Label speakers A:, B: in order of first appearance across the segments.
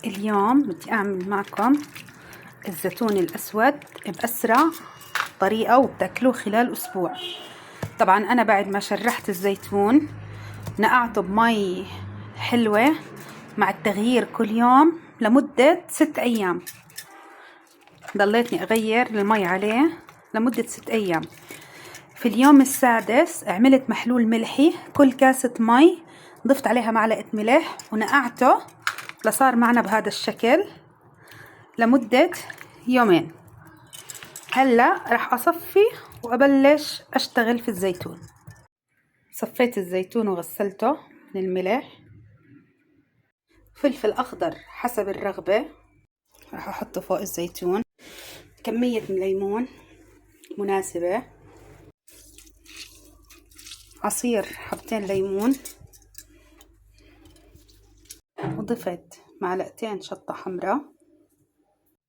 A: اليوم بدي أعمل معكم الزيتون الأسود بأسرع طريقة وبتاكلوه خلال أسبوع. طبعا أنا بعد ما شرحت الزيتون نقعته بمي حلوة مع التغيير كل يوم لمدة 6 أيام. ضليتني أغير المي عليه لمدة 6 أيام. في اليوم السادس عملت محلول ملحي، كل كاسة مي ضفت عليها معلقة ملح ونقعته لصار معنا بهذا الشكل لمدة يومين. هلا راح أصفي وأبلش أشتغل في الزيتون. صفيت الزيتون وغسلته من الملح. فلفل أخضر حسب الرغبة راح أحطه فوق الزيتون. كمية من ليمون مناسبة. عصير حبتين ليمون. وضفت معلقتين شطة حمراء.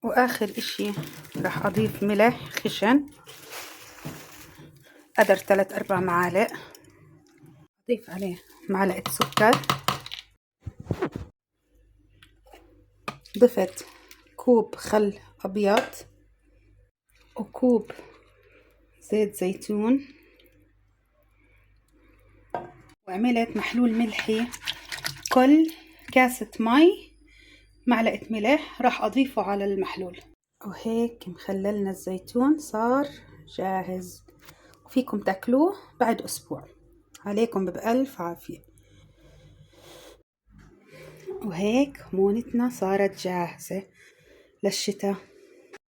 A: وآخر إشي راح أضيف ملح خشن قدر 3-4 معالق. أضيف عليه معلقة سكر. ضفت كوب خل أبيض وكوب زيت زيتون. وعملت محلول ملحي، كل كاسة مي معلقة ملح راح أضيفه على المحلول. وهيك مخللنا الزيتون صار جاهز، وفيكم تاكلوه بعد أسبوع. عليكم بألف عافية. وهيك مونتنا صارت جاهزة للشتاء.